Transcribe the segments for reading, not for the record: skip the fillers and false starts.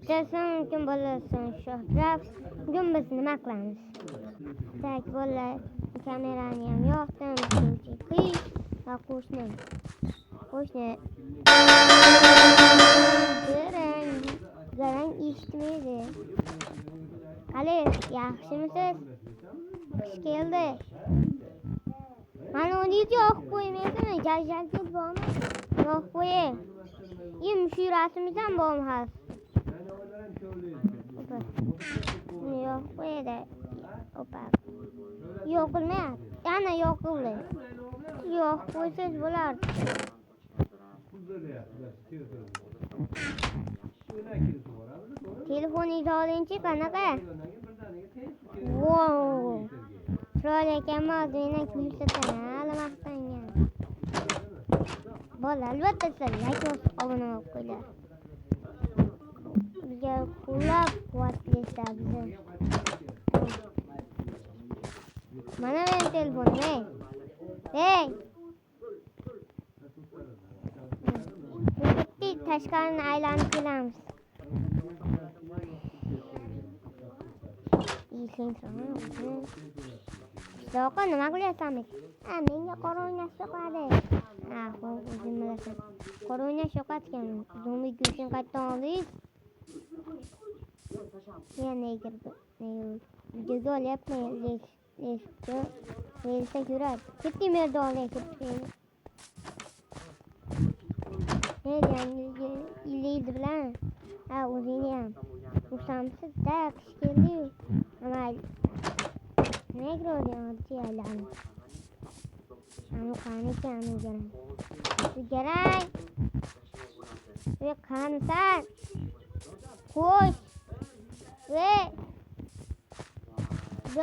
Ertasi mumkin bo'lasan shohrab, bugun biz nima qilamiz? Tak bolalar kamerani ham yoqdim, qish va qo'shni zarang eshitmaydi. Hali yaxshimisiz? Qish keldi. Mana uni yoqib qo'ymaysizmi? Jajjal deb bormi? Yoqib qo'ying. Müşürasimiz ham bo'lmas. Buni yoqib qo'yadi. Opa. Yoqilmayapti. Yana yoqildi. Yoqib qo'ysangiz bo'lardi. Telefoningizni olingchi, qanaqa? Wow. Chiroyli ekanmi? Mendan ko'rsatgan, maqtangan. Bola, albatta like bosib obuna bo'lib qo'yinglar. Bizga qo'llab-quvvatlaysiz bizni. Mana men telefonim, Hey. Bitti, tashqarini aylanib kelamiz. Yo'q, nima qilyapsanmiz? Menga qora o'ynash yoqadi. O'zim bilasan. Qora o'ynash yoqatgan. Zombi go'shtini qayerdan oldingiz? Yana girdi. Videoga olyapman. Neyse yurar. Ketdim yerda olyapman. Yangi ilaydi bilan. O'zingni ham. Xursandsiz-da, qish keldi. Amal. Ne görüyorsun diyelim. Ama kanı Geray. Ve kanser. Koş. Ve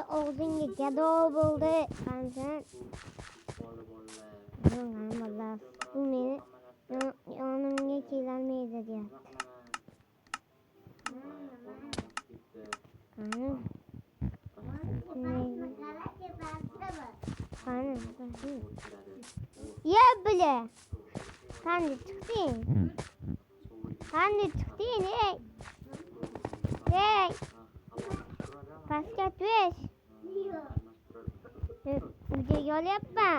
ağzınca gado buldu. Kanser. Allah. Bu beni onun geçirilmeydi diye. Kanı. Ya bile. Sen de çıktın. Hey. Kaskat veş. Yol yapma.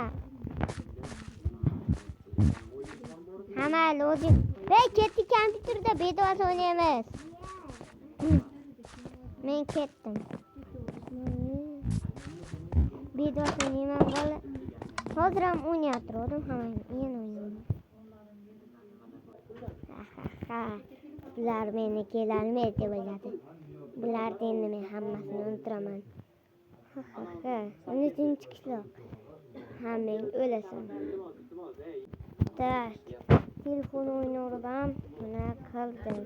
Hemen loji. Ve ketti kompüterde bedava oynayamaz. Ben kettim. Bedava oynayamam bola. Hozir ham o'ynayotgandim, yana o'ynayman. Bular meni kelolmaydi deb o'yladi. Bularni endi men hammasini unutiraman. Uni uchun chiqishloq. Hammang o'lasan. Tak. Telefon o'ynayapman. Nima qildim?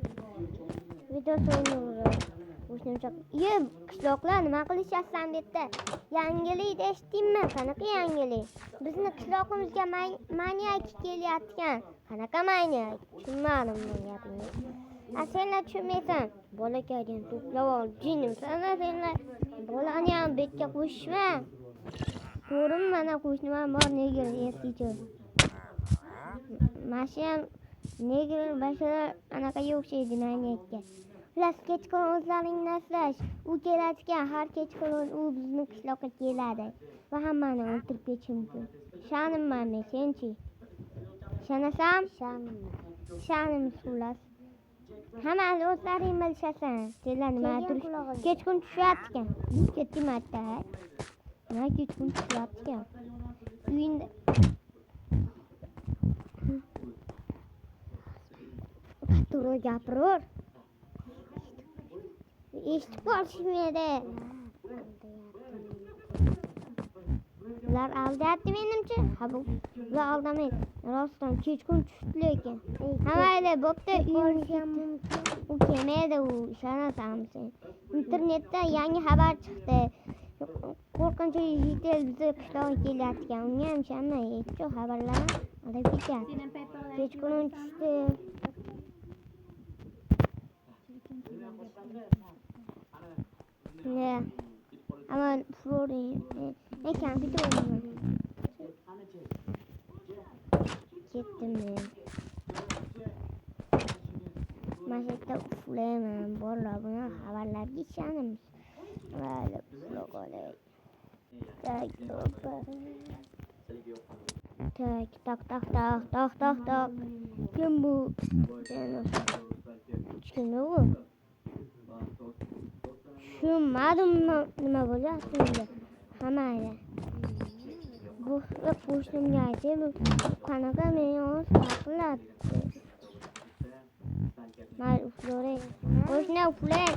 Video o'ynayapman. Qishloqlar nima qilishyapsan bu yerda? Yangilik eshitdingmi? Qanaqa yangilik? Bizni qishloqimizga manyak kelyapti. Qanaqa manyak? Tushunmadim men gapingni. Senlar tushunmaysan. Bolakaydan to'plab ol, jinim. Senlar bolani ham betga qo'shma. Ko'rim mana qo'shnim ham bor, nega esichi. Masham nega bashalar anaqa o'xshaydi manyakka. Plus kechqurun o'zlaringni naslash. U keladigan har kechqurun u bizni qishloqqa keladi va hammani o'ldirib ketishi mumkin. Ishonmayman men, senchi? Ishonasan? Ishonaman xullas. Hammani o'zlaring bilishasan. Senlar nima turish? Kechqurun tushyapti. Ketdim hatta. Nima kechqurun tushyapti? Uyingda To'g'ri gapirur. Eshitib qolishmaydi. Ular aldayapti menimcha. Ular aldamaydi. Rostdan kechqurun tushdi lekin. Hammaylar bo'pti, uyimizga u kelmaydi, u ishonasan sen. Internetda yangi xabar chiqdi. Qo'rqinchli yigitel bizni qishloqqa kelayotgan. Unga ham ishonmay, shu xabarlar olib ketyapti. Kechqurun tushdi. Ne? Ama Flori ne kompüter oynuyor. Ketdim men. mana shu yerda uxlayman. Bolalar buni xabarlarga ishonamiz. Mayli, uxlab qolay. Tak, tak. Kim bu? Kim bu? Tushunmadim nima bo'lyapti endi. Hammayda. Bu qo'shnimga aytib, qanaqa meni saqlab. Mayli, uxlay. Qo'shni uxlay.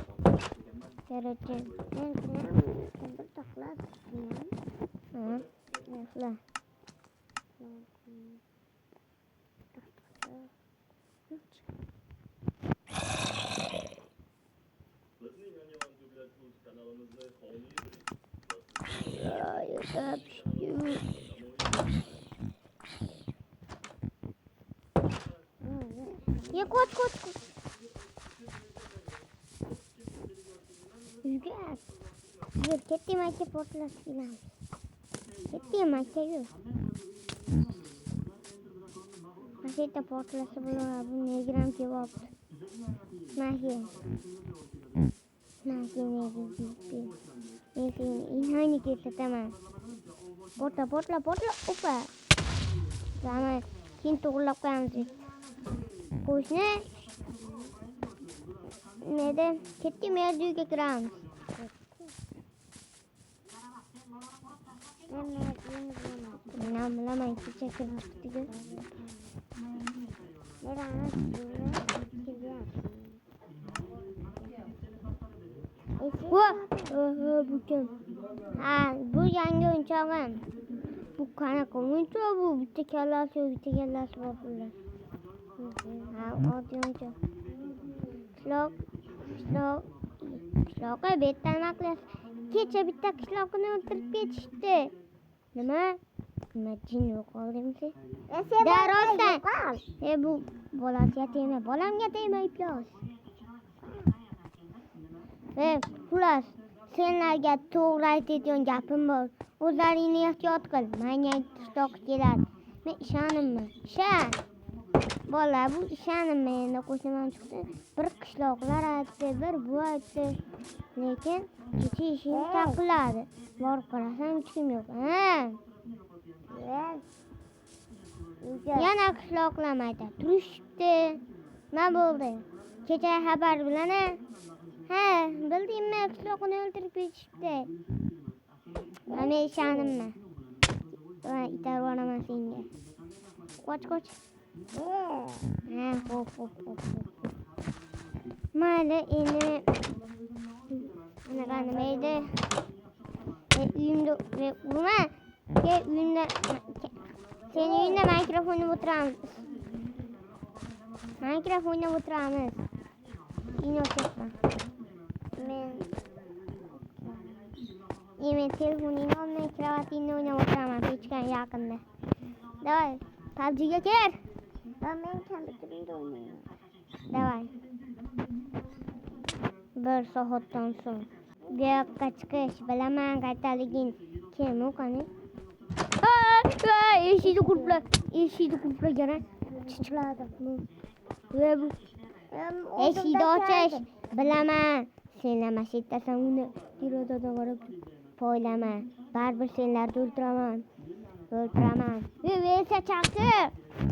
Kerakchi. Men bir taxlab. Ha, uxla. Ya koç. Uyga. Yur, ketdim aka portlash filan. Ketdim aka yur. Masjidda portlashi bilan bu negram kelyapti. Masjid. Men seni inhayni ketaman. Portla. Opa. Zaman keyin to'g'rilab qo'yamiz. Qo'shni. Neda ketdim uyga kiramiz. Men bilaman kecha kirib chiqdik. Bu kim? Ha, bu yangi o'yinchog'im. Bu qanaqa o'yinchoq bu? Bitta kallasi bor bular. Ha, oddiy o'yinchoq. Qishloqqa betdan maqlas. Kecha bitta qishloqni o'ldirib ketishdi. Nima jin yo'qoldimsi? Darosdan. Bu bolasiga tegma. Bolamga tegma iflos. Xullas, senlarga to'g'ri aytadigan gapim bor. O'zlaringni ehtiyot qil. Menga qishloq keladi. Men ishonimman. Bola, bu ishonimman. Endi qo'shimam chiqdi. Bir qishloqlar aytdi, bir bu aytdi. Lekin kecha ishini taqiladi. Borib qarasam hech kim yo'q. Yana qishloqlar aytadi. Turishibdi. Nima bo'ldi? Kecha xabar bilan ha, bildingmi, qishloqni o'ldirib ketishibdi. Men ishonimman. Itarib olaman senga. Qoch. Xo'p. Mayli, endi anaqa nima edi? Uyimda urma. Uyimda sening uyingda mikrofonni o'tiramiz. Ino'ketman. Men telefoningni olmay kravatingni o'ynab o'tiraman pechkan yaqinda. Davay, PUBG'ga kel. Men kompyuterimda o'ynayman. Davay. 1 soatdan so'ng. Bu yoqqa chiqish bilaman qaytaligin. Kim u qani? Eshikni qulflagan. Chichiladi. Eshikni ochish bilaman. Senlar mashinasan uni derazdan qarab poylama. Baribir senlarni o'ldiraman. Versa chaqir.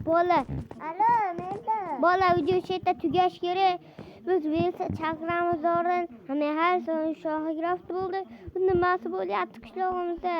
Bola. Alo, menda. Bola, video shetda tugash kerak. Biz versa chaqiramiz o'rin. Hamma har so'ng shohigрафт bo'ldi. Bu nimasi bo'lyapti qishlog'imizda?